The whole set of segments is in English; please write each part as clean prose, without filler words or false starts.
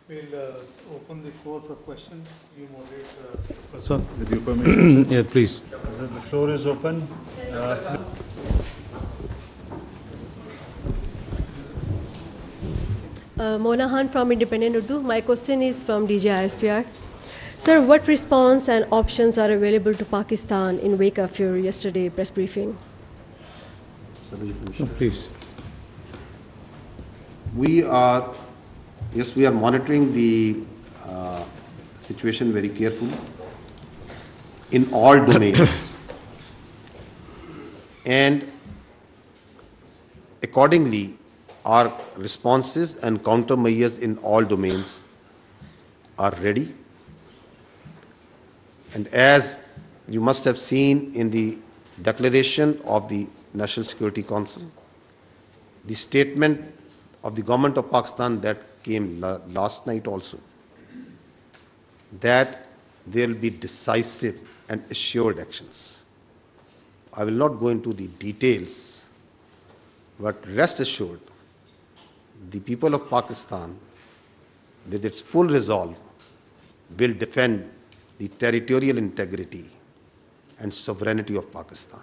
We'll open the floor for questions. You moderate, Sir, with your permission. Yeah, please. The floor is open. Mona Khan from Independent Urdu. My question is from DG ISPR. Sir, what response and options are available to Pakistan in wake of your yesterday press briefing? No, please. We are monitoring the situation very carefully in all domains. And accordingly, our responses and countermeasures in all domains are ready. And as you must have seen in the declaration of the National Security Council, the statement of the government of Pakistan that came last night also, that there will be decisive and assured actions. I will not go into the details, but rest assured, the people of Pakistan, with its full resolve, will defend the territorial integrity and sovereignty of Pakistan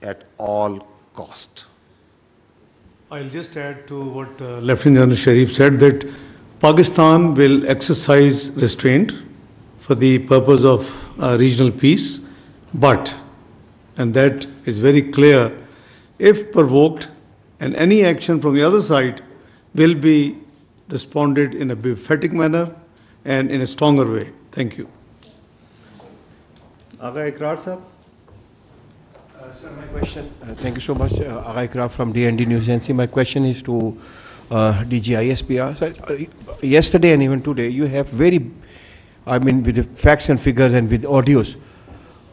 at all cost. I'll just add to what Lieutenant General Sharif said, that Pakistan will exercise restraint for the purpose of regional peace, but, and that is very clear, if provoked, and any action from the other side will be responded in a befitting manner and in a stronger way. Thank you. Aga Ikrar Sahab. Sir, my question, thank you so much, Aga Ikrar from DND News Agency. My question is to DG ISPR. Sir, yesterday and even today, you have with the facts and figures and with audios,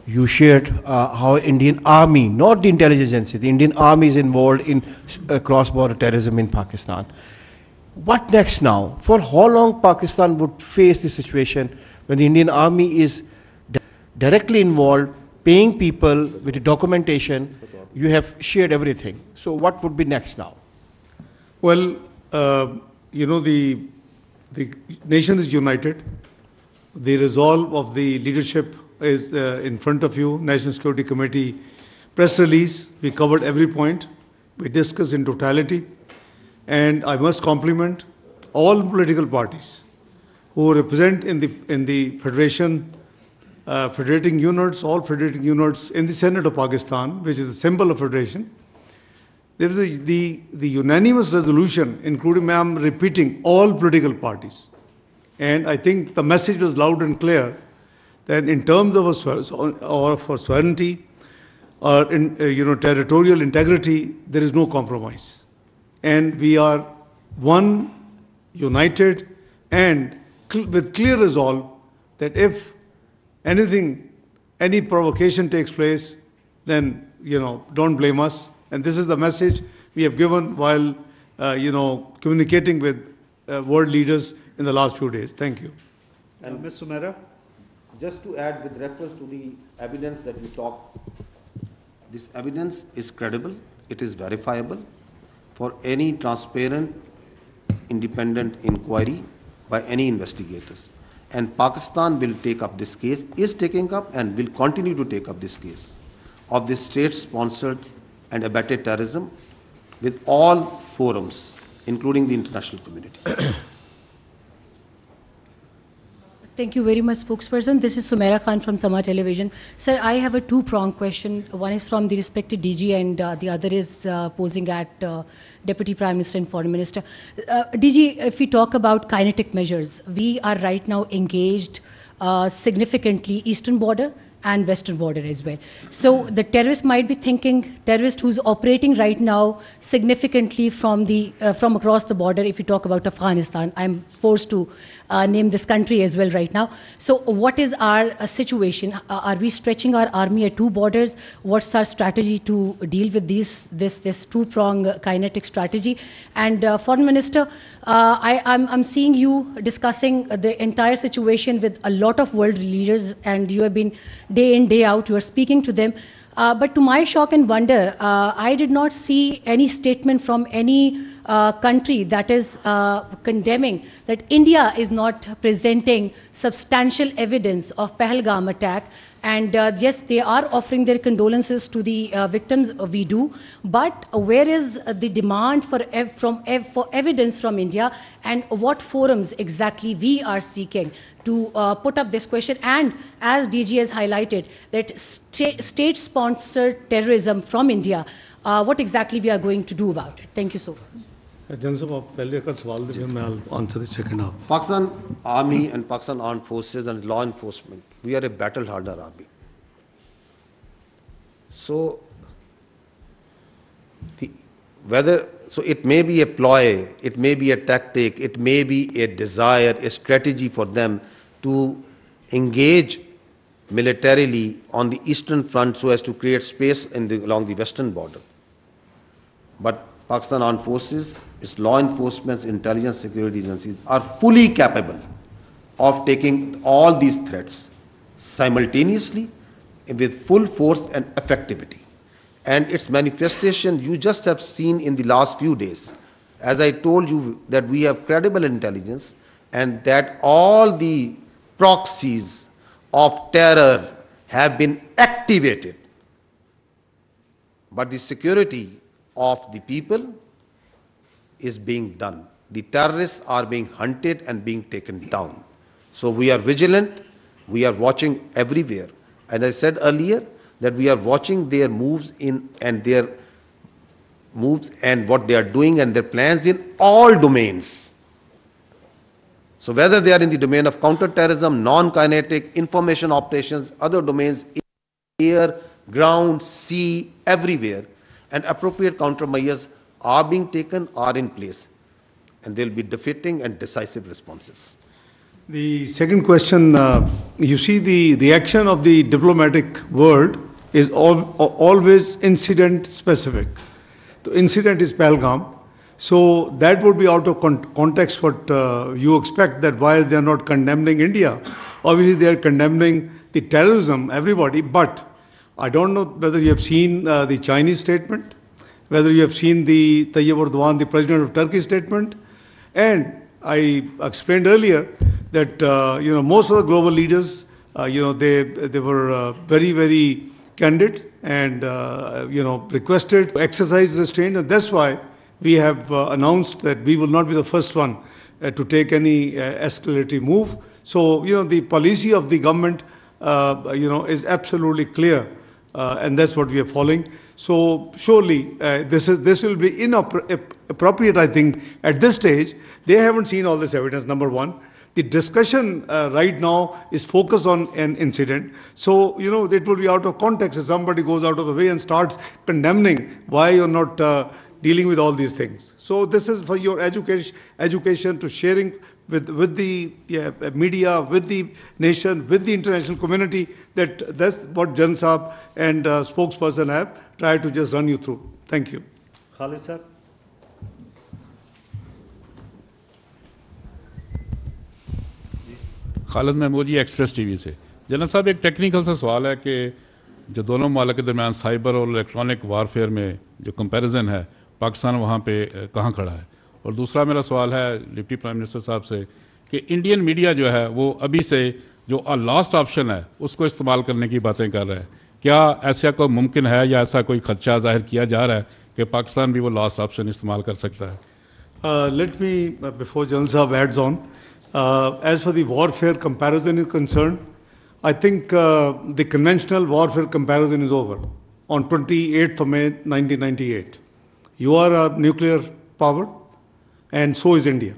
you shared how Indian Army, not the intelligence agency, the Indian Army is involved in cross-border terrorism in Pakistan. What next now? For how long Pakistan would face this situation when the Indian Army is directly involved, paying people with the documentation? You have shared everything. So what would be next now? Well, the nation is united. The resolve of the leadership is in front of you. National Security Committee press release, we covered every point. We discussed in totality. And I must compliment all political parties who represent in the federation, federating units, all federating units in the Senate of Pakistan, which is a symbol of federation. There was the unanimous resolution, including, I'm repeating, all political parties. And I think the message was loud and clear that in terms of for sovereignty or territorial integrity, there is no compromise. And we are one, united, and with clear resolve that if any provocation takes place, then, don't blame us. And this is the message we have given while, communicating with world leaders in the last few days. Thank you. And Ms. Sumaira, just to add with reference to the evidence that you talked, this evidence is credible, it is verifiable for any transparent, independent inquiry by any investigators. And Pakistan will take up this case, is taking up and will continue to take up this case of this state-sponsored and abetted terrorism with all forums, including the international community. Thank you very much, spokesperson. This is Sumaira Khan from Sama Television. Sir, I have a two-pronged question. One is from the respected DG and the other is posing at Deputy Prime Minister and Foreign Minister. DG, if we talk about kinetic measures, we are right now engaged significantly eastern border and western border as well. So the terrorist might be thinking, terrorist who's operating right now significantly from across the border, if you talk about Afghanistan, I'm forced to name this country as well right now. So what is our situation? Are we stretching our army at two borders? What's our strategy to deal with this two-prong kinetic strategy? And Foreign Minister, I'm seeing you discussing the entire situation with a lot of world leaders, and you have been day in, day out, you are speaking to them. But to my shock and wonder, I did not see any statement from any country that is condemning that India is not presenting substantial evidence of Pahalgam attack. And yes, they are offering their condolences to the victims, we do, but where is the demand for evidence from India, and what forums exactly we are seeking to put up this question? And as DG has highlighted, that state-sponsored terrorism from India, what exactly we are going to do about it? Thank you so much. General Sahab, आप पहले का सवाल दीजिए, I'll answer the second half. Pakistan Army and Pakistan Armed Forces and law enforcement, we are a battle-hardened army. So, it may be a ploy, it may be a tactic, it may be a desire, a strategy for them to engage militarily on the eastern front so as to create space along the western border. But Pakistan Armed Forces, its law enforcement, intelligence, security agencies are fully capable of taking all these threats simultaneously with full force and effectivity. And its manifestation you just have seen in the last few days. As I told you that we have credible intelligence and that all the proxies of terror have been activated. But the security of the people is being done. The terrorists are being hunted and being taken down. So we are vigilant, we are watching everywhere. And I said earlier that we are watching their moves and what they are doing and their plans in all domains. So whether they are in the domain of counter-terrorism, non-kinetic, information operations, other domains, air, ground, sea, everywhere, and appropriate countermeasures are being taken, are in place, and there will be defeating and decisive responses. The second question, you see the reaction of the diplomatic world is always incident specific. The incident is Pahalgam, so that would be out of context what you expect, that while they are not condemning India, obviously they are condemning the terrorism, everybody, but I don't know whether you have seen the Chinese statement, whether you have seen the Tayyip Erdogan, the president of Turkey statement, and I explained earlier that most of the global leaders, they were very, very candid and requested to exercise restraint, and that's why we have announced that we will not be the first one to take any escalatory move. So the policy of the government is absolutely clear, and that's what we are following. So surely this will be inappropriate, I think, at this stage. They haven't seen all this evidence, number one. The discussion right now is focused on an incident. So, it will be out of context if somebody goes out of the way and starts condemning why you're not dealing with all these things. So this is for your education to sharing with the media, with the nation, with the international community, that's what Jan Saab and spokesperson have tried to just run you through. Thank you. Khalid sir. Khalid Mahmood ji express TV से। General साहब, एक technical सा सवाल है कि जो दोनों मालिक के दरमियान साइबर और इलेक्ट्रॉनिक वारफेयर में जो कंपैरिजन है, पाकिस्तान वहाँ पे कहाँ खड़ा है? और दूसरा मेरा सवाल है डिप्टी प्राइम मिनिस्टर साहब से कि इंडियन मीडिया जो है वो अभी से जो लास्ट ऑप्शन है उसको इस्तेमाल करने की बातें कर रहा है। क्या ऐसा कोई मुमकिन है या ऐसा कोई खदशा जाहिर किया जा रहा है कि पाकिस्तान भी वो लास्ट ऑप्शन इस्तेमाल कर सकता है? Let me, before General Saab adds on, as for the warfare comparison is concerned, I think the conventional warfare comparison is over on 28th of May 1998. You are a nuclear power and so is India.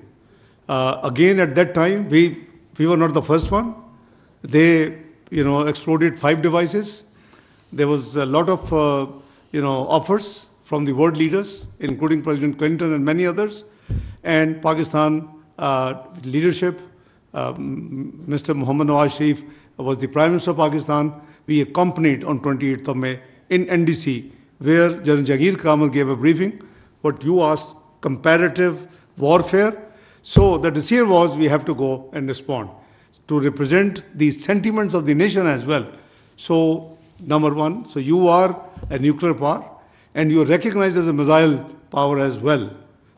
Again, at that time, we were not the first one. They, exploded 5 devices. There was a lot of, offers from the world leaders, including President Clinton and many others. And Pakistan leadership, Mr. Muhammad Nawaz Sharif was the Prime Minister of Pakistan. We accompanied on 28th of May in NDC, where General Jahangir Kramal gave a briefing. What you asked, comparative warfare. So the decision was we have to go and respond to represent the sentiments of the nation as well. So, number one, so you are a nuclear power and you are recognized as a missile power as well.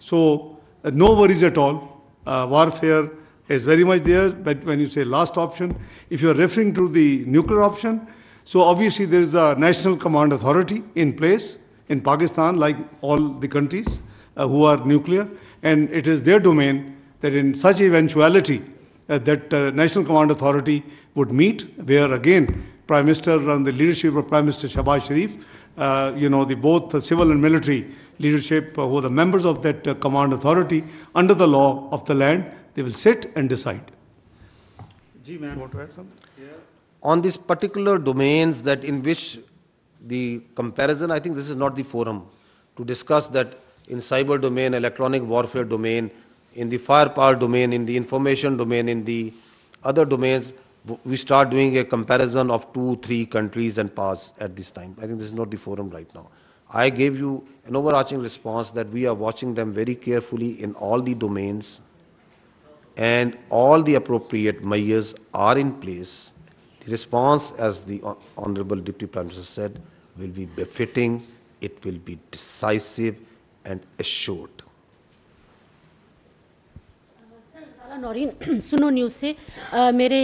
So no worries at all. Warfare is very much there, but when you say last option, if you are referring to the nuclear option, so obviously there is a national command authority in place in Pakistan, like all the countries who are nuclear, and it is their domain that in such eventuality that national command authority would meet, where again Prime Minister and the leadership of Prime Minister Shahbaz Sharif, both the civil and military leadership who are the members of that command authority under the law of the land, they will sit and decide. Ji, ma'am. You want to add something? On these particular domains that in which the comparison, I think this is not the forum to discuss that in cyber domain, electronic warfare domain, in the firepower domain, in the information domain, in the other domains, we start doing a comparison of 2-3 countries and pass at this time. I think this is not the forum right now. I gave you an overarching response that we are watching them very carefully in all the domains, and all the appropriate measures are in place. The response, as the Honorable Deputy Prime Minister said, will be befitting, it will be decisive and assured. Naureen सुनो news से मेरे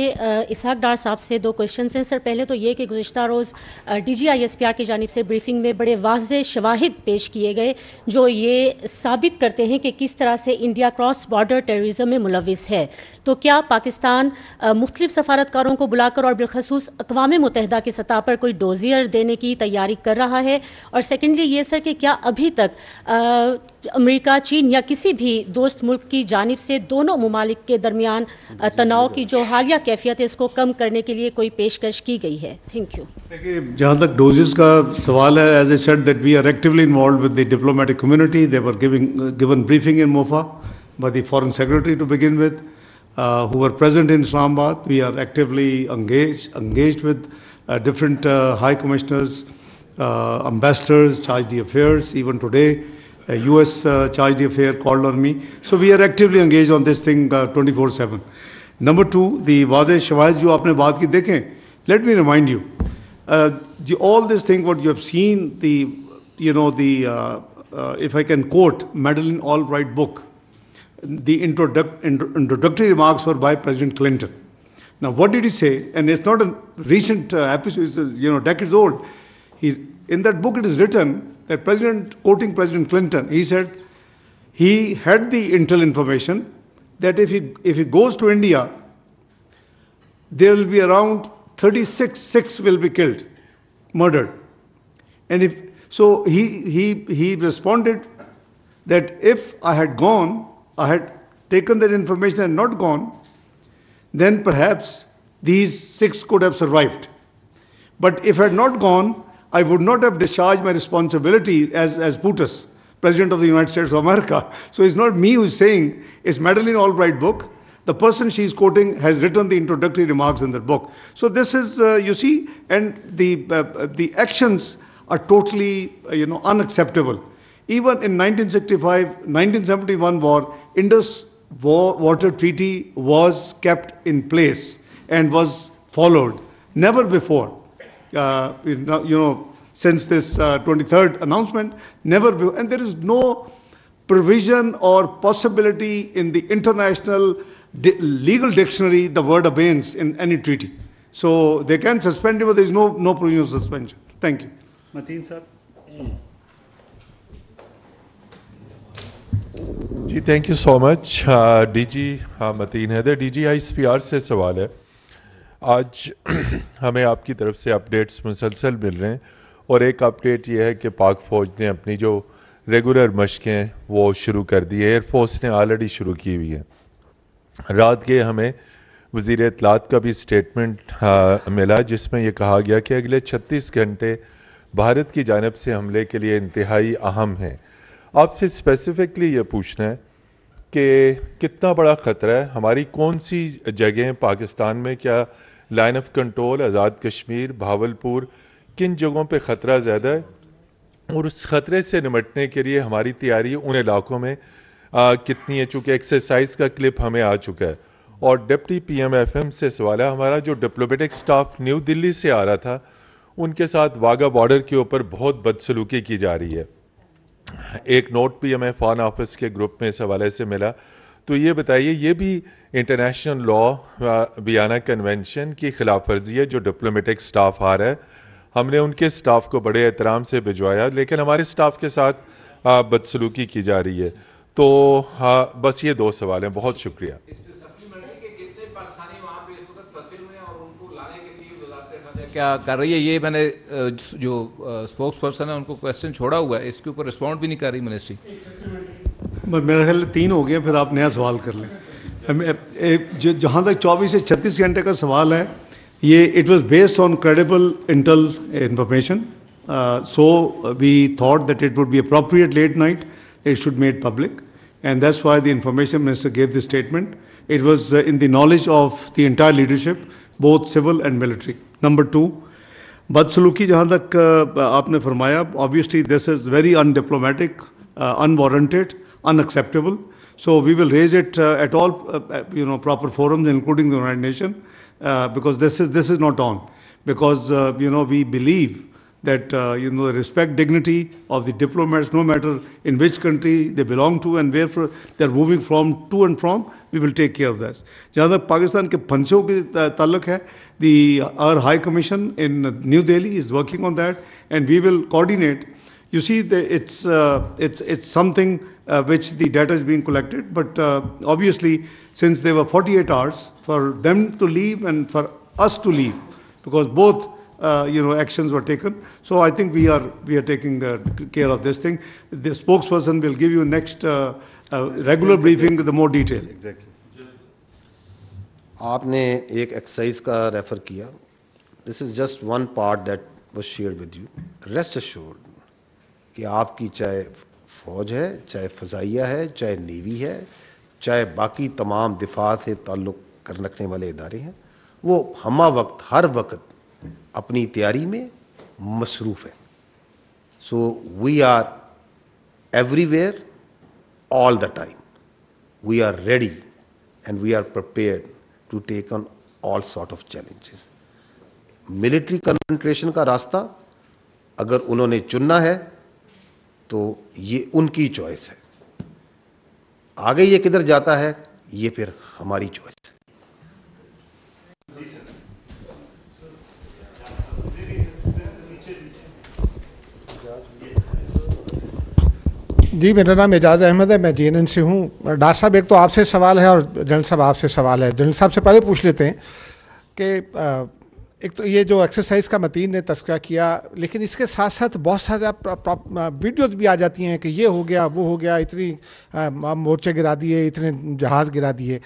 इसहाक डार साहब से 2 question हैं sir. पहले तो ये कि गुज़िश्ता रोज़ DGI-SPR की जानिब से ब्रीफिंग में बड़े वाज़ेह शवाहिद पेश किए गए जो ये साबित करते हैं कि किस तरह से इंडिया क्रॉस बॉर्डर टेररिज्म में मुलविस है। तो क्या पाकिस्तान मुख्तलिफ सफारतकारों को बुलाकर और बिलखसूस अक़वाम मुत्तहिदा की सतह पर कोई डोजियर देने की तैयारी कर रहा है? और सेकेंडली ये सर कि क्या अभी तक अमेरिका, चीन या किसी भी दोस्त मुल्क की जानिब से दोनों ममालिक के दरमियान तनाव की जो हालिया कैफियत है इसको कम करने के लिए कोई पेशकश की गई है? Thank you. देखिए, जहाँ तक डोजेस का सवाल है, as I said that we are actively involve with the diplomatic community. They were given briefing in MOFA by the foreign secretary to begin with, who were present in Islamabad. We are actively engaged with different high commissioners, ambassadors, charge d'affaires. Even today, US charge d'affaires called on me. So we are actively engaged on this thing 24/7. Number 2, the वाज़ेह शवाहिद जो आपने बात की देखें, let me remind you, all this thing what you have seen, if I can quote Madeleine Albright book, the introductory remarks were by President Clinton. Now, what did he say? And it's not a recent episode; it's decades old. In that book, it is written that quoting President Clinton, he said he had the intel information that if he goes to India, there will be around 36 will be killed, murdered, and he responded that if I had gone, I had taken that information and not gone, then perhaps these 6 could have survived. But if I had not gone, I would not have discharged my responsibility as PUTUS, President of the United States of America. So it's not me who's saying, it's Madeleine Albright book. The person she's quoting has written the introductory remarks in that book. So this is, you see, and the actions are totally, unacceptable. Even in 1971 war, Indus Water Treaty was kept in place and was followed. Never before, since this 23rd announcement, never before. And there is no provision or possibility in the international legal dictionary the word abeyance in any treaty. So they can suspend it, but there is no provision of suspension. Thank you. Mateen sir. जी thank you so much. DG Mateen Haider, DGI-SPR से सवाल है। आज हमें आपकी तरफ से updates मुसलसल मिल रहे हैं और एक अपडेट ये है कि पाक फ़ौज ने अपनी जो रेगुलर मशक़ें वो शुरू कर दी है। एयरफोर्स ने ऑलरेडी शुरू की हुई है। रात के हमें वज़ीर इत्तलात का भी स्टेटमेंट मिला जिसमें यह कहा गया कि अगले 36 घंटे भारत की जानिब से हमले के लिए इंतहाई अहम हैं। आपसे स्पेसिफिकली ये पूछना है कि कितना बड़ा ख़तरा है, हमारी कौन सी जगहें पाकिस्तान में, क्या line of control, Azad Kashmir, Bahawalpur, किन जगहों पे ख़तरा ज़्यादा है और उस ख़तरे से निपटने के लिए हमारी तैयारी उन इलाकों में कितनी है? चूँकि एक्सरसाइज का क्लिप हमें आ चुका है। और डिप्टी PM FM से सवाल है, हमारा जो डिप्लोमेटिक स्टाफ न्यू दिल्ली से आ रहा था उनके साथ वाघा बॉर्डर के ऊपर बहुत बदसलूकी की जा रही है। एक नोट भी हमें फॉरेन ऑफिस के ग्रुप में इस हवाले से मिला। तो ये बताइए, ये भी इंटरनेशनल लॉ वियना कन्वेंशन की खिलाफ वर्जी है जो डिप्लोमेटिक स्टाफ आ रहा है। हमने उनके स्टाफ को बड़े एहतराम से भिजवाया, लेकिन हमारे स्टाफ के साथ बदसलूकी की जा रही है। तो बस ये 2 सवाल हैं। बहुत शुक्रिया। क्या कर रही है ये, मैंने जो स्पोक्स पर्सन है उनको क्वेश्चन छोड़ा हुआ है, इसके ऊपर रिस्पॉन्ड भी नहीं कर रही मिनिस्ट्री। मेरे ख्याल 3 हो गए, फिर आप नया सवाल कर लें। जहाँ तक 24 से 36 घंटे का सवाल है, ये it was based on credible intel information, so we thought that it would be appropriate late night it should made public, and that's why the information minister gave the statement. It was in the knowledge of the entire leadership, both civil and military. Number 2, बदसलूकी जहाँ तक आपने फरमाया, obviously this is very undiplomatic, unwarranted, unacceptable. So we will raise it at all proper forums, including the United Nations, because this is not on. Because we believe that respect dignity of the diplomats, no matter in which country they belong to and where they're moving to and from, we will take care of that. जहाँ तक पाकिस्तान के फंसों के ताल्लुक है, our High Commission in New Delhi is working on that, and we will coordinate. You see, it's something which the data is being collected, but obviously, since there were 48 hours for them to leave and for us to leave, because both actions were taken. So I think we are taking care of this thing. The spokesperson will give you next regular briefing with more detail. Exactly. आपने एक exercise का refer किया. This is just one part that was shared with you. Rest assured कि आपकी चाहे फौज है, चाहे फ़ज़ाइया है, चाहे नेवी है, चाहे बाकी तमाम दिफा से ताल्लुक़ रखने वाले इदारे हैं, वो हमा वक्त हर वक्त अपनी तैयारी में मसरूफ़ है. So we are everywhere all the time. We are ready and we are prepared to take on all sort of challenges. Military concentration का रास्ता अगर उन्होंने चुनना है तो ये उनकी चॉइस है. आगे ये किधर जाता है ये फिर हमारी चॉइस है. जी, मेरा नाम एजाज अहमद है, मैं जीएनएन से हूँ. डॉक्टर साहब, एक तो आपसे सवाल है और जनरल साहब आपसे सवाल है. जनरल साहब से पहले पूछ लेते हैं कि एक तो ये जो एक्सरसाइज का मतीन ने तस्करा किया, लेकिन इसके साथ साथ बहुत सारे वीडियोज़ भी आ जाती हैं कि ये हो गया, वो हो गया, इतनी मोर्चे गिरा दिए, इतने जहाज़ गिरा दिए.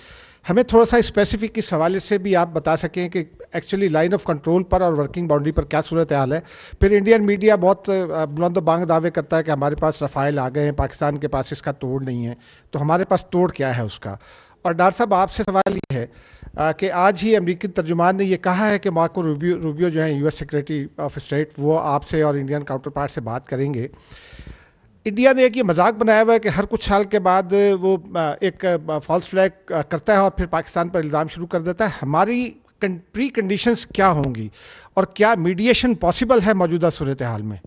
हमें थोड़ा सा स्पेसिफिक इस हवाले से भी आप बता सकें कि एक्चुअली लाइन ऑफ कंट्रोल पर और वर्किंग बाउंड्री पर क्या सूरत हाल है. फिर इंडियन मीडिया बहुत बुलंद बांग दावे करता है कि हमारे पास रफ़ाइल आ गए हैं, पाकिस्तान के पास इसका तोड़ नहीं है. तो हमारे पास तोड़ क्या है उसका. और डॉक्टर साहब, आपसे सवाल ये है कि आज ही अमेरिकी तर्जुमान ने ये कहा है कि मार्को रूबियो जो है US सेक्रेटरी ऑफ स्टेट, वो आपसे और इंडियन काउंटर पार्ट से बात करेंगे. इंडिया ने एक ये मजाक बनाया हुआ है कि हर कुछ साल के बाद वो एक फॉल्स फ्लैग करता है और फिर पाकिस्तान पर इल्ज़ाम शुरू कर देता है. हमारी प्री कंडीशंस क्या होंगी और क्या मीडिएशन पॉसिबल है मौजूदा सूरत हाल में?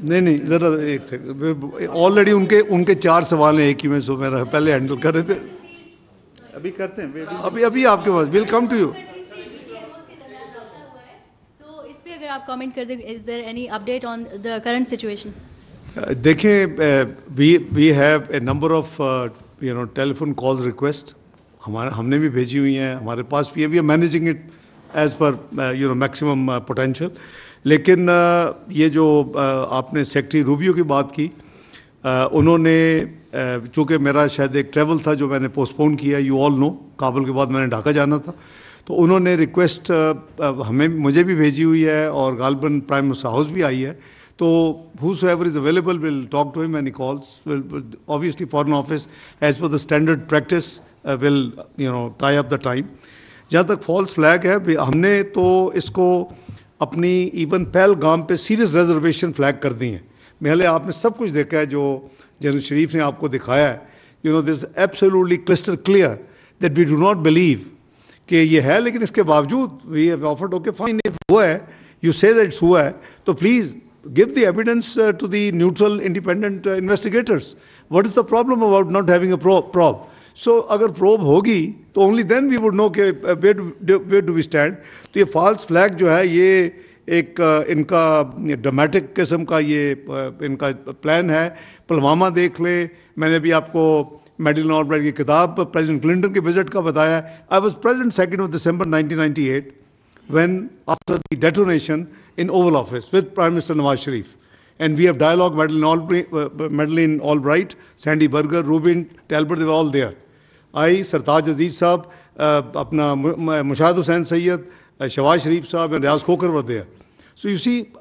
नहीं, ज़रा एक सेकंड. ऑलरेडी उनके 4 सवाल हैं एक ही में, सो मेरा पहले हैंडल कर रहे थे. अभी करते हैं. अभी आपके पास विल कम टू यू. अगर आप कमेंट कर दें, is there any update on the current situation? देखें, we have a number of telephone calls request हमने भी भेजी हुई हैं, हमारे पास भी है. We are managing it as per maximum potential. लेकिन ये जो आपने सेक्रेटरी रूबियो की बात की, उन्होंने चूँकि मेरा शायद एक ट्रैवल था जो मैंने पोस्टपोन किया, यू ऑल नो, काबुल के बाद मैंने ढाका जाना था, तो उन्होंने रिक्वेस्ट मुझे भी भेजी हुई है और गालबन प्राइम मिनिस्टर हाउस भी आई है. तो whosoever is available will talk to him and he calls. Obviously Foreign Office as per the standard practice will tie up the time. जहाँ तक फॉल्स फ्लैग है, हमने तो इसको अपनी इवन पहलगाम पे सीरियस रिजर्वेशन फ्लैग कर दी हैं. पहले आपने सब कुछ देखा है जो जनरल शरीफ ने आपको दिखाया है. This absolutely crystal clear that we do not believe कि ये है, लेकिन इसके बावजूद we have offered, okay fine, if हुआ है, यू से दैट इट्स हुआ है, तो please give the evidence to the neutral, independent investigators. What is the problem about not having a probe? So, अगर probe होगी, तो only then we would know कि where do we stand. तो ये false flag जो है, ये एक इनका ड्रामेटिक किस्म का ये इनका प्लान है. पुलवामा देख लें, मैंने भी आपको मेडलिन ऑलब्राइट की किताब प्रेसिडेंट क्लिंटन के विजिट का बताया. I was president 2nd of December 1998 when after the detonation in Oval Office with Prime Minister Nawaz Sharif. And we have dialogue, Madeleine Albright, Sandy Berger, Rubin Talbot, they were all there. I, Sartaj Aziz Saab, apna Mushahid Hussain Sayyid, Shawaz Sharif Saab and Riaz Khokhar were there. So you see,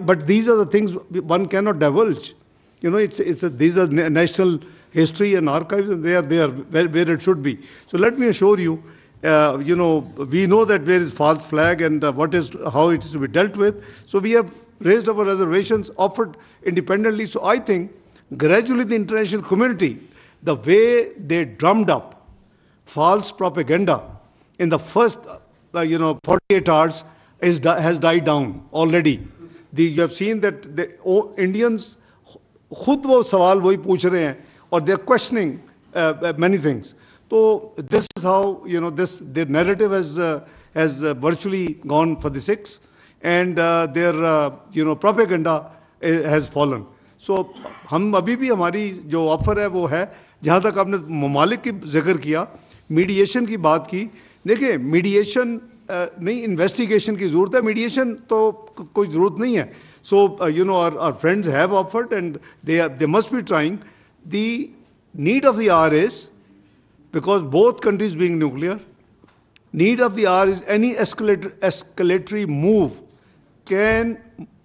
but these are the things one cannot divulge. You know, these are national history and archives, and they are there where it should be. So let me assure you, you know, we know that there is false flag and how it is to be dealt with. So we have raised our reservations, offered independently. So I think gradually the international community, the way they drummed up false propaganda in the first, 48 hours has died down already. You have seen that the Indians खुद वो सवाल वही पूछ रहे हैं और they are questioning many things. So this is how, their narrative has virtually gone for the six, and their, propaganda has fallen. So हम अभी भी हमारी जो ऑफर है वो है, जहाँ तक आपने ममालिक की जिक्र किया, मीडिएशन की बात की. देखिए, मीडिएशन नहीं, इन्वेस्टिगेशन की ज़रूरत है, मीडिएशन तो कोई ज़रूरत नहीं है. So, our friends have offered and they must be trying. The need of the hour is, because both countries being nuclear, need of the hour is any escalatory move can,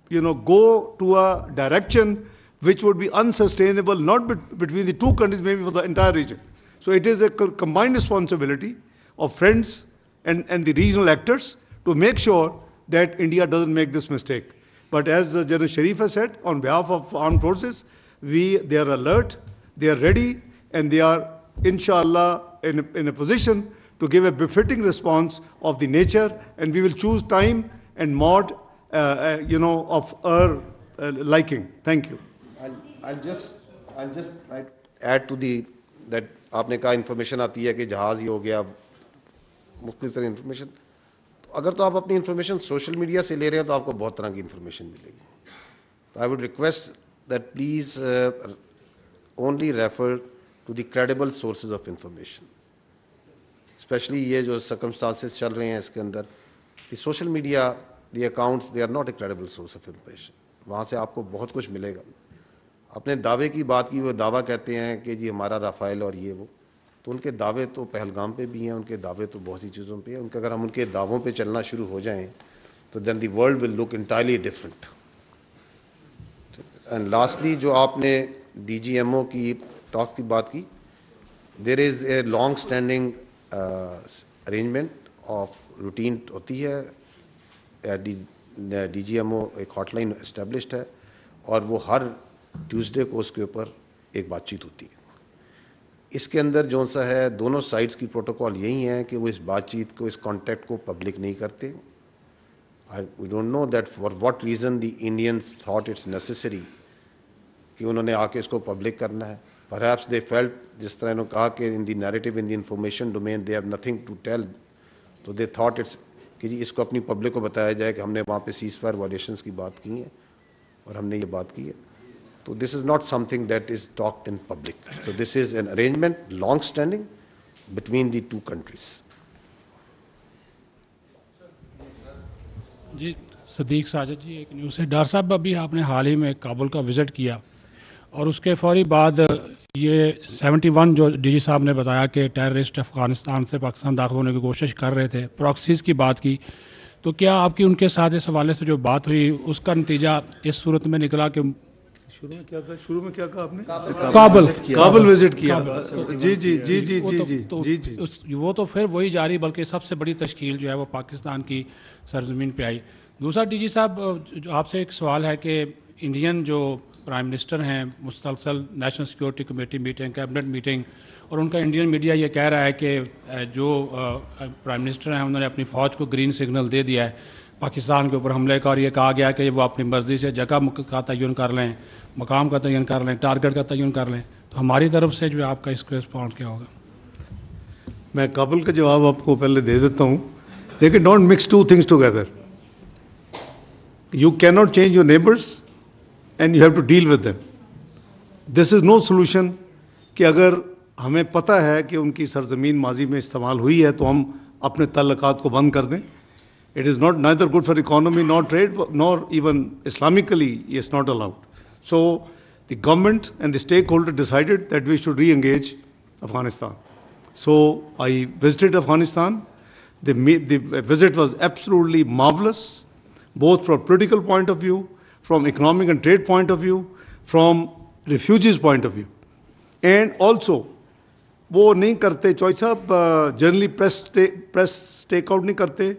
go to a direction which would be unsustainable, not between the two countries, maybe for the entire region. So it is a combined responsibility of friends and the regional actors to make sure that India doesn't make this mistake. But as General Sharif has said, on behalf of armed forces, they are alert, they are ready, and they are, inshallah, in a position to give a befitting response of the nature, and we will choose time and mode, of our liking. Thank you. I'll just add to that आपने कहा information आती है कि जहाज ही हो गया, मुख्तलिफ तरह information. अगर तो आप अपनी इन्फॉर्मेशन सोशल मीडिया से ले रहे हैं तो आपको बहुत तरह की इन्फॉर्मेशन मिलेगी. तो I would request that please only refer to the credible sources of information. Specially ये जो सर्कमस्टांसेस चल रहे हैं इसके अंदर, the social media, the accounts, they are not a credible source of information. वहाँ से आपको बहुत कुछ मिलेगा. अपने दावे की बात की, वो दावा कहते हैं कि जी हमारा राफेल और ये वो, तो उनके दावे तो पहलगाम पे भी हैं, उनके दावे तो बहुत सी चीज़ों पे हैं. अगर हम उनके दावों पे चलना शुरू हो जाएं तो then the world will look entirely different. And lastly, जो आपने DGMO की टॉक की बात की, there is a long standing arrangement of routine होती है. DGMO एक हॉटलाइन इस्टेब्लिश्ड है और वो हर ट्यूसडे को उसके ऊपर एक बातचीत होती है. इसके अंदर जो सा है, दोनों साइड्स की प्रोटोकॉल यही है कि वो इस बातचीत को, इस कॉन्टैक्ट को पब्लिक नहीं करते. We don't know that for what reason the Indians thought it's necessary कि उन्होंने आके इसको पब्लिक करना है. परहैप्स दे फेल्ट, जिस तरह उन्होंने कहा कि in the narrative, in the information domain they have nothing to tell, तो दे थॉट इट्स कि जी इसको अपनी पब्लिक को बताया जाए कि हमने वहाँ पे सीज़फायर वायलेशंस की बात की है और हमने ये बात की है. So this is not something that is talked in public. So this is an arrangement, long-standing, between the two countries. जी, सदीक साजिद जी, एक न्यूज़ है. डॉक्टर साहब, अभी आपने हाल ही में काबुल का विज़िट किया और उसके फौरी बाद ये 71 जो DG साहब ने बताया कि टेररिस्ट अफ़गानिस्तान से पाकिस्तान दाखिल होने की कोशिश कर रहे थे, प्रॉक्सीज़ की बात की, तो क्या आपकी उनके साथ इस हवाले से जो बात हुई उसका नतीजा इस सूरत में निकला कि शुरू में क्या कहा आपने? काबुल विजिट किया. जी. वो तो फिर वही जारी, बल्कि सबसे बड़ी तश्कील जो है वो पाकिस्तान की सरजमीन पे आई. दूसरा DG साहब, आपसे एक सवाल है कि इंडियन जो प्राइम मिनिस्टर हैं, मुसलसल national security committee meeting, cabinet meeting, और उनका इंडियन मीडिया ये कह रहा है कि जो प्राइम मिनिस्टर हैं उन्होंने अपनी फ़ौज को ग्रीन सिग्नल दे दिया है. पाकिस्तान के ऊपर हमले का, और ये कहा गया कि वो अपनी मर्ज़ी से जगह का तयन कर लें, मकाम का तयन कर लें, टारगेट का तयन कर लें, तो हमारी तरफ से जो है आपका इसको रिस्पॉन्ड क्या होगा? मैं काबुल का जवाब आपको पहले दे देता हूँ. देखिए, don't mix two things together. You cannot change your neighbors and you have to deal with them. This is no solution कि अगर हमें पता है कि उनकी सरजमीन माजी में इस्तेमाल हुई है तो हम अपने ताल्लुकात को बंद कर दें. It is not neither good for economy nor trade nor even Islamically it's not allowed. So the government and the stakeholder decided that we should re-engage Afghanistan. So I visited Afghanistan. The visit was absolutely marvelous, both from political point of view, from economic and trade point of view, from refugees point of view. And also, वो नहीं करते, चौधरी साहब generally press take out नहीं करते,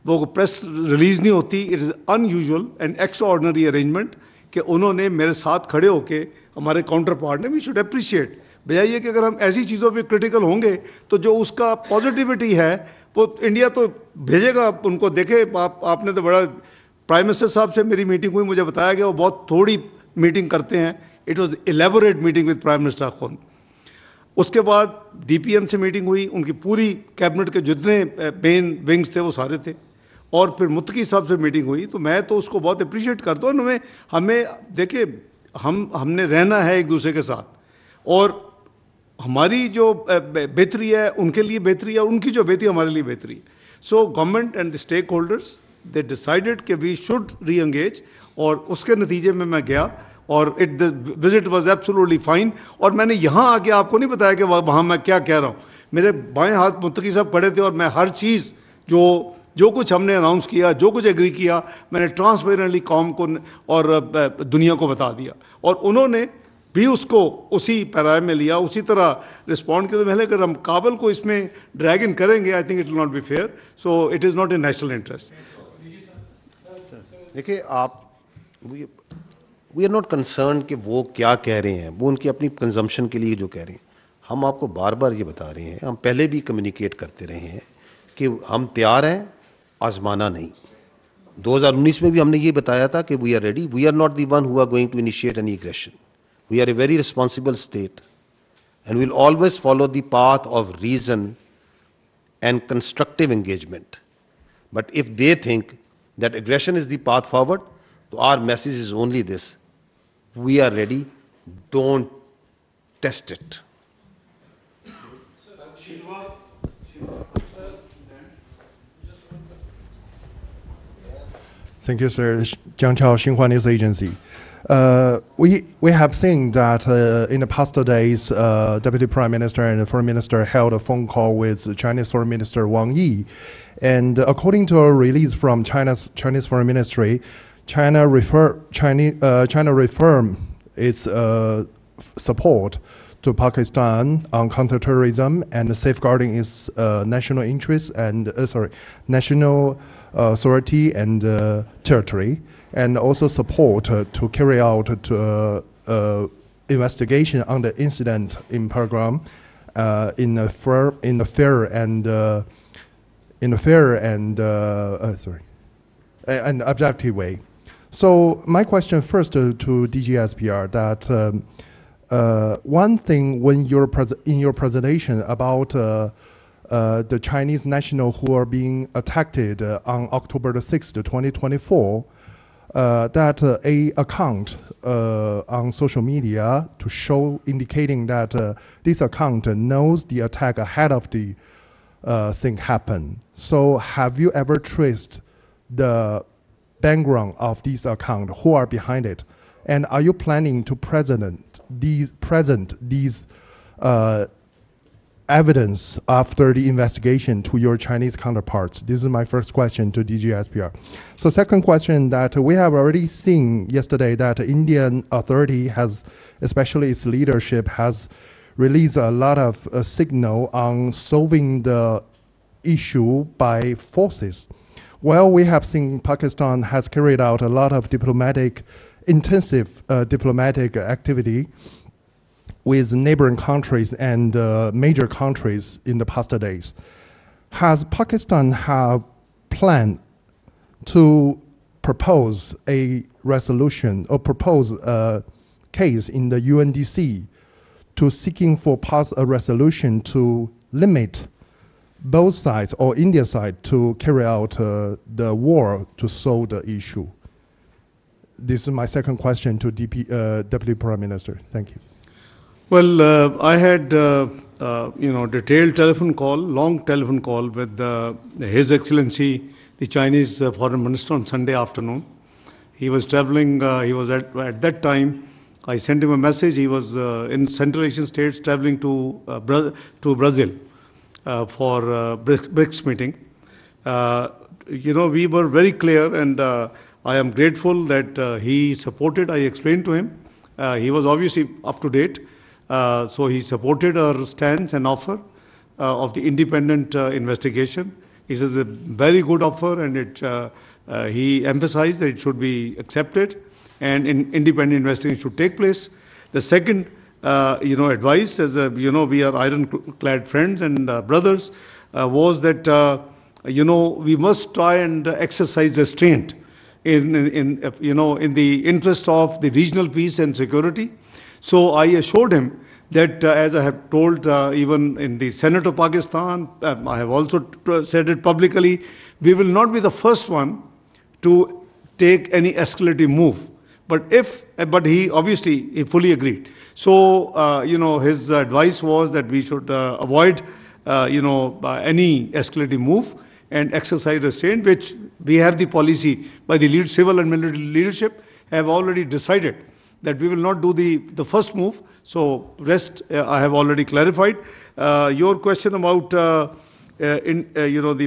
वो press release नहीं होती. It is unusual and extraordinary arrangement कि उन्होंने मेरे साथ खड़े होके हमारे काउंटर पार्ट ने, वी शुड अप्रिशिएट. बजाय ये कि अगर हम ऐसी चीज़ों पे क्रिटिकल होंगे तो जो उसका पॉजिटिविटी है वो इंडिया तो भेजेगा उनको. देखे आपने तो बड़ा, प्राइम मिनिस्टर साहब से मेरी मीटिंग हुई, मुझे बताया गया वो बहुत थोड़ी मीटिंग करते हैं. It was elaborate meeting with prime minister खुद. उसके बाद डीपीएम से मीटिंग हुई, उनकी पूरी कैबिनेट के जितने मेन विंग्स थे वो सारे थे. और फिर मुत्तकी साहब से मीटिंग हुई. तो मैं तो उसको बहुत अप्रिशिएट करता हूँ. हमें देखिए, हमने रहना है एक दूसरे के साथ, और हमारी जो बेहतरी है उनके लिए बेहतरी है, उनकी जो बेहतरी हमारे लिए बेहतरी है. So government and the stakeholders they decided कि वी शुड री एंगेज, और उसके नतीजे में मैं गया और the visit was absolutely fine. और मैंने यहाँ आके आपको नहीं बताया कि वहाँ मैं क्या कह रहा हूँ. मेरे बाएं हाथ मुत्तकी साहब खड़े थे और मैं हर चीज़ जो कुछ हमने अनाउंस किया, जो कुछ एग्री किया, मैंने ट्रांसपेरेंटली कौम को और दुनिया को बता दिया. और उन्होंने भी उसको उसी पैराए में लिया, उसी तरह रिस्पॉन्ड किया. तो पहले अगर हम काबुल को इसमें ड्रैग इन करेंगे, I think it will not be fair. So it is not in national interest. देखिए, वी आर नॉट कंसर्न कि वो क्या कह रहे हैं, वो उनकी अपनी कंजम्पशन के लिए जो कह रहे हैं. हम आपको बार बार ये बता रहे हैं, हम पहले भी कम्युनिकेट करते रहे हैं कि हम तैयार हैं, आजमाना नहीं. 2019 में भी हमने ये बताया था कि we are ready. We are not the one who are going to initiate any aggression. We are a very responsible state, and we'll always follow the path of reason and constructive engagement. But if they think that aggression is the path forward, so our message is only this: we are ready, don't test it. Thank you, sir. Jiang Chao, Xinhua News Agency. We have seen that in the past days, Deputy Prime Minister and Foreign Minister held a phone call with Chinese Foreign Minister Wang Yi, and according to a release from Chinese Foreign Ministry, China reaffirmed its support to Pakistan on counterterrorism and safeguarding its national interests and national authority and territory, and also support to carry out investigation on the incident in Pahalgam in a fair and objective way. So my question first to DG SPR that one thing when in your presentation about the Chinese national who are being attacked on October the 6th, 2024. That a account on social media to show indicating that this account knows the attack ahead of the thing happen. So have you ever traced the background of this account? Who are behind it? And are you planning to present these evidence after the investigation to your Chinese counterparts? This is my first question to DG SPR. So second question, that we have already seen yesterday that Indian authority has, especially its leadership, has released a lot of signal on solving the issue by forces. Well, we have seen Pakistan has carried out a lot of intensive diplomatic activity with neighboring countries and major countries in the past days. Has Pakistan have planned to propose a resolution or propose a case in the UNDC to seeking for pass a resolution to limit both sides or India side to carry out the war to solve the issue? This is my second question to Deputy Prime Minister. Thank you. Well, I had detailed telephone call, long telephone call with His Excellency, the Chinese Foreign Minister on Sunday afternoon. He was traveling. He was at that time. I sent him a message. He was in Central Asian states traveling to Brazil for BRICS meeting. We were very clear, and I am grateful that he supported. I explained to him. He was obviously up to date. So he supported our stance and offer of the independent investigation. He says a very good offer, and he emphasized that it should be accepted and independent investigation should take place. The second, advice, as we are ironclad friends and brothers, was that we must try and exercise restraint in the interest of the regional peace and security. So I assured him that, as I have told even in the Senate of Pakistan, I have also said it publicly, we will not be the first one to take any escalative move. But he obviously he fully agreed. So his advice was that we should avoid any escalative move and exercise restraint, which we have the policy by the civil and military leadership have already decided that we will not do the first move. So rest I have already clarified. Your question about the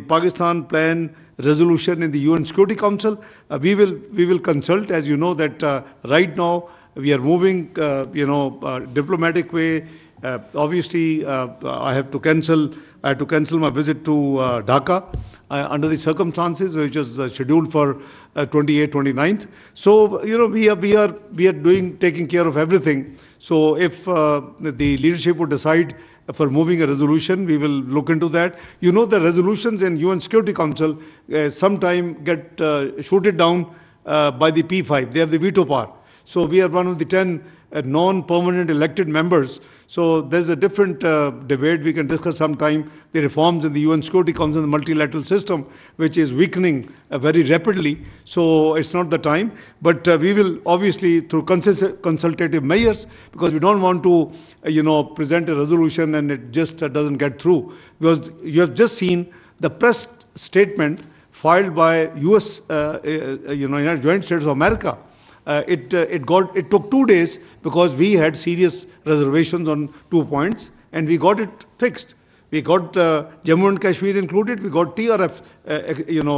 Pakistan plan resolution in the UN Security Council, we will consult. As you know that right now we are moving diplomatic way. Obviously, I had to cancel my visit to Dhaka under the circumstances, which was scheduled for 28th, 29th. So we are taking care of everything. So if the leadership would decide for moving a resolution, we will look into that. The resolutions in UN Security Council sometime get shooted down by the P5. They have the veto power. So we are one of the 10 non-permanent elected members. So there's a different debate. We can discuss sometime the reforms in the UN Security Council, the multilateral system, which is weakening very rapidly. So it's not the time. But we will obviously, through consultative measures, because we don't want to, present a resolution and it just doesn't get through. Because you have just seen the press statement filed by US, United States of America. It took 2 days because we had serious reservations on 2 points, and we got it fixed. We got Jammu and Kashmir included. We got TRF,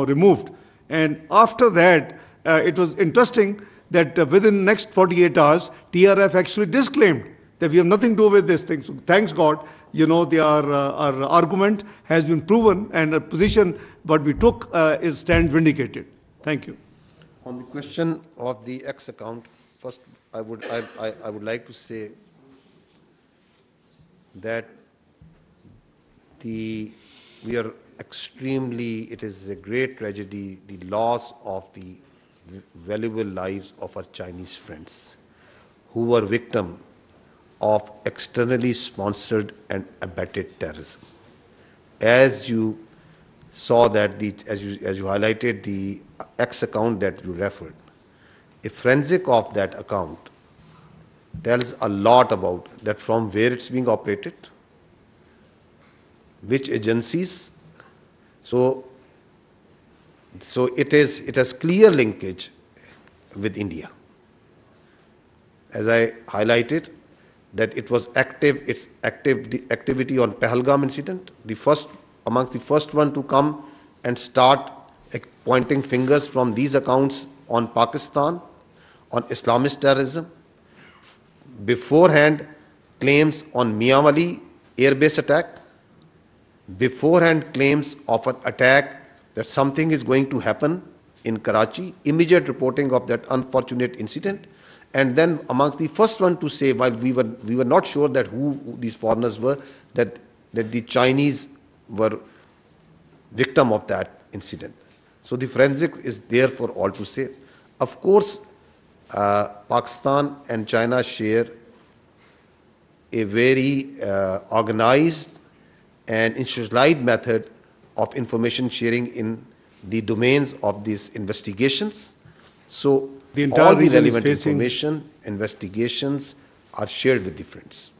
removed. And after that, it was interesting that within the next 48 hours, TRF actually disclaimed that we have nothing to do with this thing. So thanks God, our argument has been proven, and a position what we took stands vindicated. Thank you. On the question of the X account, first I would like to say that it is a great tragedy, the loss of the valuable lives of our Chinese friends who were victim of externally sponsored and abetted terrorism. As you saw that, as you highlighted the X account that you referred, a forensic of that account tells a lot about that, from where it's being operated, which agencies. So it has clear linkage with India. As I highlighted, that it was active, the activity on Pahalgam incident, amongst the first one to come and start pointing fingers from these accounts on Pakistan, on Islamist terrorism. Beforehand, claims on Mianwali airbase attack. Beforehand, claims of an attack that something is going to happen in Karachi. Immediate reporting of that unfortunate incident. And then amongst the first one to say, while we were not sure that who these foreigners were, that the Chinese were victim of that incident. So the forensics is there for all to say. Of course, Pakistan and China share a very organized and institutionalized method of information sharing in the domains of these investigations. So all the relevant information, investigations are shared with the friends.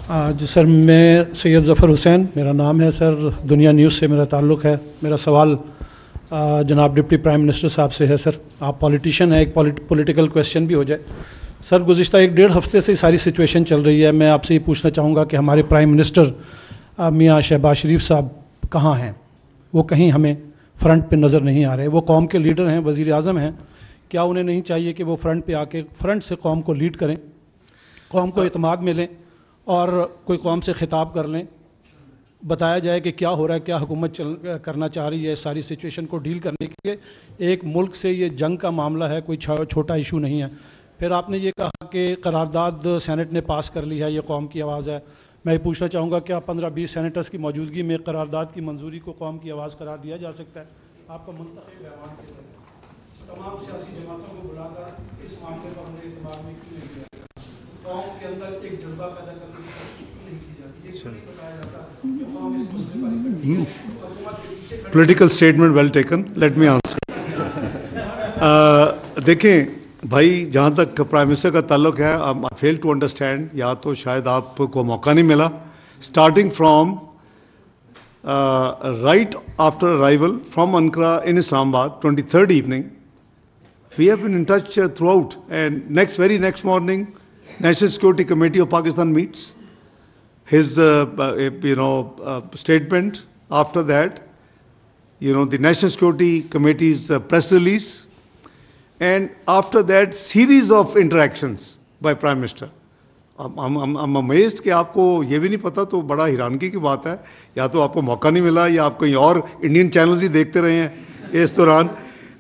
जी sir, मैं सैयद ज़फ़र हुसैन मेरा नाम है sir, दुनिया news से मेरा ताल्लुक़ है। मेरा सवाल जनाब डिप्टी प्राइम मिनिस्टर साहब से है। सर, आप पॉलिटिशियन हैं, एक पॉलिटिकल क्वेश्चन भी हो जाए। सर, गुज़िश्ता 1-1.5 हफ्ते से सारी सिचुएशन चल रही है। मैं आपसे ये पूछना चाहूँगा कि हमारे प्राइम मिनिस्टर मियाँ शहबाज शरीफ साहब कहाँ हैं? वो कहीं हमें फ्रंट पे नज़र नहीं आ रहे। वो कौम के लीडर हैं, वज़ीर आज़म हैं, क्या उन्हें नहीं चाहिए कि वो फ्रंट पे आके फ्रंट से कौम को लीड करें, कौम को इत्मीनान मिलें और कोई कौम से खिताब कर लें, बताया जाए कि क्या हो रहा है, क्या हुकूमत करना चाह रही है सारी सिचुएशन को डील करने के लिए। एक मुल्क से ये जंग का मामला है, कोई छोटा इशू नहीं है। फिर आपने ये कहा कि करारदाद सेनेट ने पास कर ली है, ये कौम की आवाज़ है। मैं ये पूछना चाहूँगा क्या 15-20 सेनेटर्स की मौजूदगी में करारदाद की मंजूरी को कौम की आवाज़ करार दिया जा सकता है? आपका मुंतखब बयान के तहत तमाम सियासी जमातों को बुलाकर इस मामले पर हमने इत्मीनान में क्यों नहीं किया? कौम के अंदर एक जज्बा पैदा करने की कोशिश क्यों नहीं की जाती? ये क्यों बताया जाता कि कौम इस मसले पर इकट्ठी है? हुकूमत के पीछे Political statement well taken. Let me answer. देखें भाई, जहाँ तक प्राइम मिनिस्टर का ताल्लुक है, आई फेल टू अंडरस्टैंड, या तो शायद आपको मौका नहीं मिला। Starting from right after arrival from Ankara in Islamabad, 23rd evening, we have been in touch throughout, and very next morning, National Security Committee of Pakistan meets. His statement after that, the National Security Committee's press release, and after that series of interactions by Prime Minister. I'm amazed कि आपको ये भी नहीं पता, तो बड़ा हैरानगी की बात है। या तो आपको मौका नहीं मिला या आप कहीं और इंडियन चैनल्स ही देखते रहे हैं इस दौरान।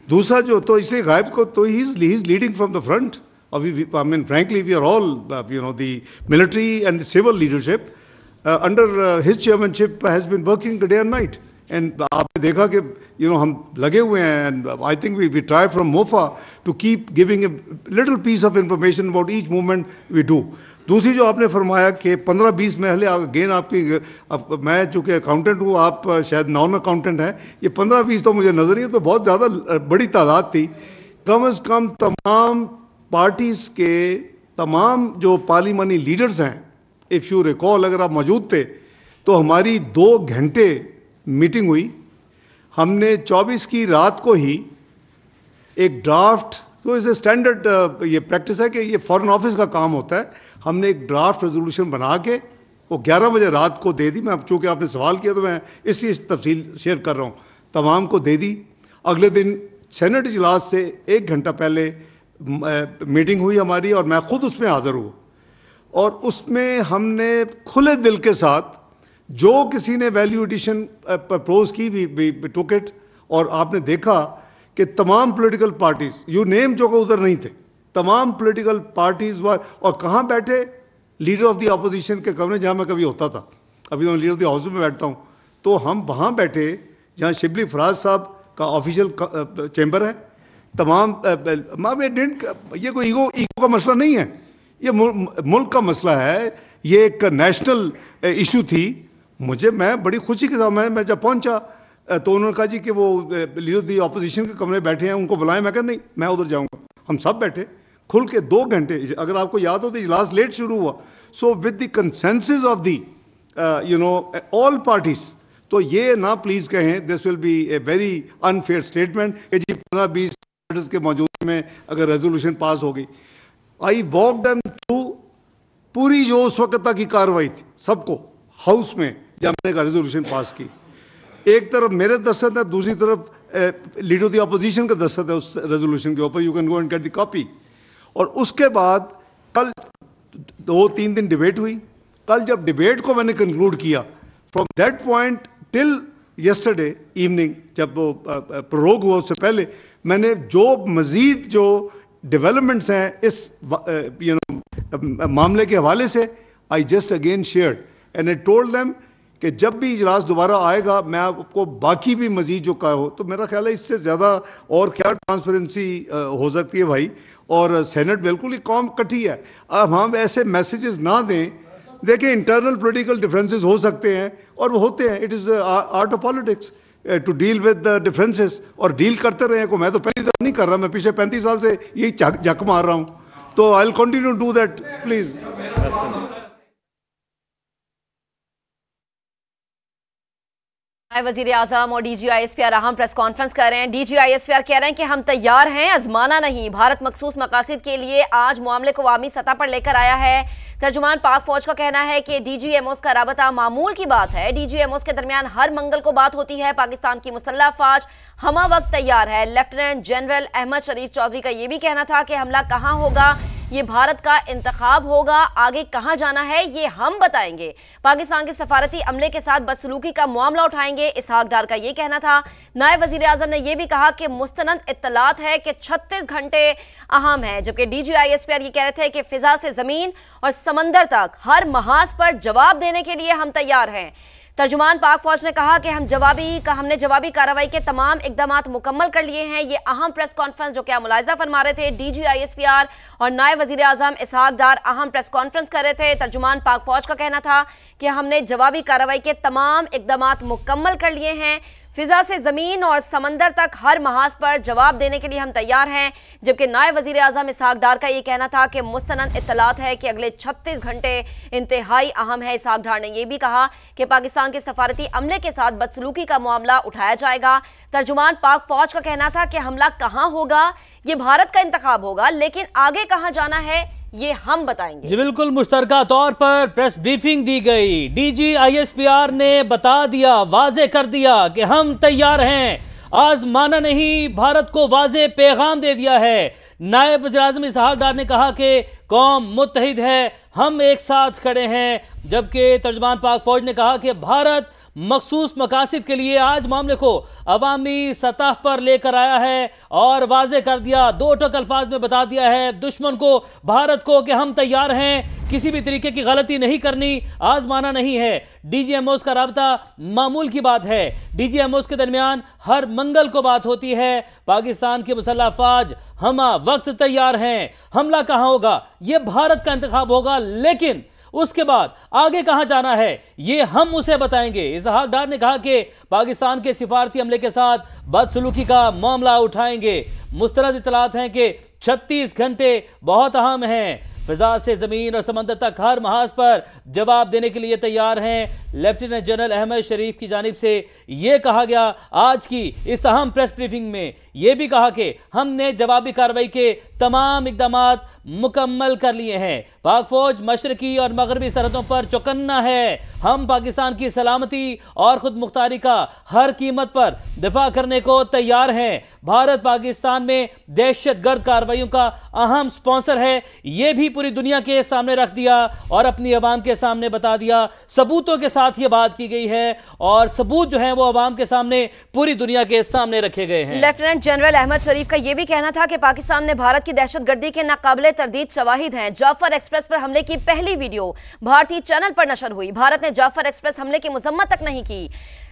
दूसरा जो तो इसलिए गायब को तो he is leading from the front. I mean, frankly, we are all, the military and the civil leadership under his chairmanship has been working day and night. And आपने देखा कि हम लगे हुए हैं, and I think we try from MOFA to keep giving a little piece of information about each movement we do. दूसरी जो आपने फरमाया कि 15-20 महले अगेन आपकी, मैं चूँकि अकाउंटेंट हूँ, आप शायद नॉन अकाउंटेंट हैं, ये 15-20 तो मुझे नज़र नहीं है, तो बहुत ज़्यादा बड़ी तादाद थी। कम से कम तमाम पार्टीज़ के तमाम जो पार्लिमानी लीडर्स हैं, इफ़ यू रिकॉल, अगर आप मौजूद थे तो हमारी 2 घंटे मीटिंग हुई। हमने 24 की रात को ही एक ड्राफ्ट, तो इसे स्टैंडर्ड ये प्रैक्टिस है कि ये फॉरेन ऑफिस का काम होता है, हमने एक ड्राफ्ट रेजोल्यूशन बना के वो 11 बजे रात को दे दी। मैं चूँकि आपने सवाल किया तो मैं इसी तफसील शेयर कर रहा हूँ, तमाम को दे दी। अगले दिन सेनेट इजलास से 1 घंटा पहले मीटिंग हुई हमारी और मैं खुद उसमें हाज़िर हुआ, और उसमें हमने खुले दिल के साथ जो किसी ने वैल्यू एडिशन प्रपोज की भी टुक इट। और आपने देखा कि तमाम पॉलिटिकल पार्टीज, यू नेम जो को उधर नहीं थे, तमाम पॉलिटिकल पार्टीज वर, और कहाँ बैठे, लीडर ऑफ द अपोजिशन के कमरे जहाँ मैं कभी होता था, अभी तो मैं लीडर ऑफ द हाउस में बैठता हूँ, तो हम वहाँ बैठे जहाँ शिबली फराज साहब का ऑफिशियल चैम्बर है। तमाम ये कोई ईगो का मसला नहीं है, ये मुल्क का मसला है, ये एक नेशनल इशू थी। मैं बड़ी खुशी के साथ मैं जब पहुंचा तो उन्होंने कहा जी कि वो लीडर दी अपोजिशन के कमरे बैठे हैं, उनको बुलाएं। मैं कहा नहीं, मैं उधर जाऊंगा। हम सब बैठे खुल के 2 घंटे, अगर आपको याद हो तो इजलास लेट शुरू हुआ। So with the consensus of the all parties, तो ये ना प्लीज़ कहें this will be a very unfair statement कि जी 15-20 के मौजूद में अगर रेजोल्यूशन पास हो गई। आई वॉक देम थ्रू पूरी जो उस वक्त तक की कार्रवाई थी, सबको हाउस में जब मैंने का रेजोल्यूशन पास की, एक तरफ मेरे दस्तखत है, दूसरी तरफ लीडर ऑफ द अपोजिशन का दस्तखत है उस रेजोल्यूशन के ऊपर। You can go and get the copy. और उसके बाद कल 2-3 दिन डिबेट हुई। कल जब डिबेट को मैंने कंक्लूड किया, from that point till yesterday evening, जब वो प्रोरोग हुआ उससे पहले, मैंने जो मज़ीद जो डेवलपमेंट्स हैं इस मामले के हवाले से I just again shared and I told them कि जब भी इजलास दोबारा आएगा मैं आपको बाकी भी मजीद जो कहा हो, तो मेरा ख्याल है इससे ज़्यादा और क्या ट्रांसपेरेंसी हो सकती है भाई। और सेनेट बिल्कुल ही कौम कटी है। अब हम ऐसे मैसेजेस ना दें। देखिए इंटरनल पॉलिटिकल डिफरेंसेस हो सकते हैं और वो होते हैं, it is art of politics to deal with the differences, और डील करते रहे को। मैं तो पहली दफ़ा नहीं कर रहा, मैं पिछले 35 साल से यही झक मार रहा हूँ, तो I will continue to do that please. वज़ीर आज़म और DGISPR अहम प्रेस कॉन्फ्रेंस कर रहे हैं। DGISPR कह रहे हैं कि हम तैयार हैं, आजमाना नहीं। भारत मखसूस मकासद के लिए आज मामले को अवामी सतह पर लेकर आया है। तर्जुमान पाक फौज का कहना है कि DGMOs का राबता मामूल की बात है। DGMOs के दरमियान हर मंगल को बात होती है। पाकिस्तान की मुसल्लह फौज हमा वक्त तैयार है। लेफ्टिनेंट जनरल अहमद शरीफ चौधरी का यह भी कहना था कि हमला कहाँ होगा, ये भारत का इंतखाब होगा, आगे कहां जाना है ये हम बताएंगे। पाकिस्तान के सफारती अमले के साथ बदसलूकी का मामला उठाएंगे, इसहाक डार का ये कहना था। नायब वजीर आजम ने यह भी कहा कि मुस्तनद इत्तलात है कि 36 घंटे अहम है, जबकि DGISPR ये कह रहे थे कि फिजा से जमीन और समंदर तक हर महाज पर जवाब देने के लिए हम तैयार हैं। तर्जुमान पाक फौज ने कहा कि हमने जवाबी कार्रवाई के तमाम इकदाम मुकम्मल कर लिए हैं। ये अहम प्रेस कॉन्फ्रेंस जो कि आप मुलाहिजा फरमा रहे थे, DGISPR और नायब वजीर आजम इसहाक डार अहम प्रेस कॉन्फ्रेंस कर रहे थे। तर्जुमान पाक फौज का कहना था कि हमने जवाबी कार्रवाई के तमाम इकदाम मुकम्मल कर लिए हैं। फिजा से जमीन और समंदर तक हर महाज पर जवाब देने के लिए हम तैयार हैं, जबकि नायब वजीर आजम इसहाक डार का ये कहना था कि मुस्तनद इत्तलात है कि अगले 36 घंटे इंतहाई अहम है। इसहाक डार ने यह भी कहा कि पाकिस्तान के सफारती अमले के साथ बदसलूकी का मामला उठाया जाएगा। तर्जुमान पाक फौज का कहना था कि हमला कहाँ होगा, ये भारत का इंतखाब होगा, लेकिन आगे कहाँ जाना है ये हम बताएंगे। जी बिल्कुल, मुश्तरका तौर पर प्रेस ब्रीफिंग दी गई। DGISPR ने बता दिया, वाजे कर दिया कि हम तैयार हैं, आजमाना नहीं, भारत को वाजे पैगाम दे दिया है। नायब वज़ीर आज़म इसहाक डार ने कहा कि कौम मुत्तहिद है, हम एक साथ खड़े हैं, जबकि तर्जुमान पाक फौज ने कहा कि भारत मखसूस मकासद के लिए आज मामले को अवामी सतह पर लेकर आया है और वाजे कर दिया, दो टक अल्फाज में बता दिया है दुश्मन को, भारत को, कि हम तैयार हैं, किसी भी तरीके की गलती नहीं करनी, आजमाना नहीं है। DGMOs का राबता मामूल की बात है। DGMOs के दरमियान हर मंगल को बात होती है। पाकिस्तान की मुसल्लह फौज हमा वक्त तैयार हैं, हमला कहाँ होगा, यह भारत का इंतखाब होगा, लेकिन उसके बाद आगे कहां जाना है ये हम उसे बताएंगे। इसहाक डार ने कहा कि पाकिस्तान के सिफारती अमले के साथ बदसलूकी का मामला उठाएंगे। मुस्तरद इत्तलात हैं कि 36 घंटे बहुत अहम हैं, फिजा से जमीन और समंदर तक हर महाज पर जवाब देने के लिए तैयार हैं। लेफ्टिनेंट जनरल अहमद शरीफ की जानिब से यह कहा गया आज की इस अहम प्रेस ब्रीफिंग में, यह भी कहा कि हमने जवाबी कार्रवाई के तमाम इकदाम मुकम्मल कर लिए हैं। पाक फौज मशरकी और मगरबी सरहदों पर चौकन्ना है। हम पाकिस्तान की सलामती और खुद मुख्तारी का हर कीमत पर दिफा करने को तैयार हैं। भारत पाकिस्तान में दहशतगर्द कार्रवाइयों का अहम स्पॉन्सर है, यह भी पूरी दुनिया के सामने रख दिया और अपनी आवाम के सामने बता दिया। सबूतों के साथ यह बात की गई है और सबूत जो है वो आवाम के सामने पूरी दुनिया के सामने रखे गए हैं। लेफ्टिनेंट जनरल अहमद शरीफ का यह भी कहना था कि पाकिस्तान में भारत की दहशतगर्दी के नाकाबिले तरदीद शवाहिद हैं। जाफर एक्सप्रेस पर हमले की पहली वीडियो भारतीय चैनल पर नशर हुई। भारत ने जाफर एक्सप्रेस हमले की मजम्मत तक नहीं की।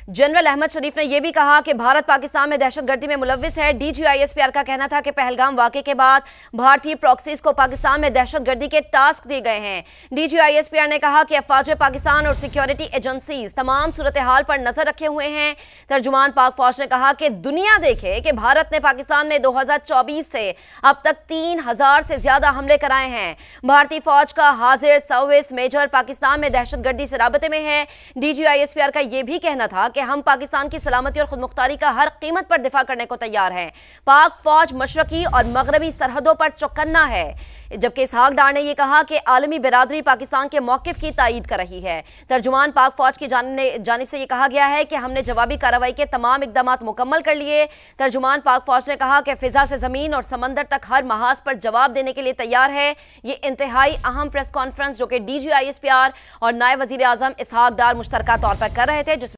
जनरल अहमद शरीफ ने यह भी कहा कि भारत पाकिस्तान में दहशतगर्दी में मुलव्विस है। DGISPR का कहना था कि पहलगाम वाक़े के बाद भारतीय प्रॉक्सीज को पाकिस्तान में दहशतगर्दी के टास्क दिए गए हैं। DGISPR ने कहा कि अफवाज पाकिस्तान और सिक्योरिटी एजेंसीज तमाम सूरत हाल पर नजर रखे हुए हैं। तर्जुमान पाक फौज ने कहा कि दुनिया देखे कि भारत ने पाकिस्तान में 2024 से अब तक 3000 से ज्यादा हमले कराए हैं। भारतीय फौज का हाजिर सर्विस मेजर पाकिस्तान में दहशतगर्दी से राबते में है। DGISPR का यह भी कहना था कि हम पाकिस्तान की सलामती और खुदमुख्तारी का हर कीमत पर दिफा करने को तैयार हैं। पाक फौज मशरकी और मगरबी सरहदों पर चौकन्ना है, जबकि इसहाक डार ने यह कहा कि आलमी बिरादरी पाकिस्तान के मौकिफ की तायीद कर रही है। तर्जुमान पाक फौज की जानिब से यह कहा गया है कि हमने जवाबी कार्रवाई के तमाम इकदाम मुकम्मल कर लिए। तर्जुमान पाक फौज ने कहा कि फिजा से जमीन और समंदर तक हर महाज पर जवाब देने के लिए तैयार है। ये इंतहाई अहम प्रेस कॉन्फ्रेंस जो कि DGISPR और नायब वजीर आजम इसहाक डार मुश्तरका तौर पर कर रहे थे, जिस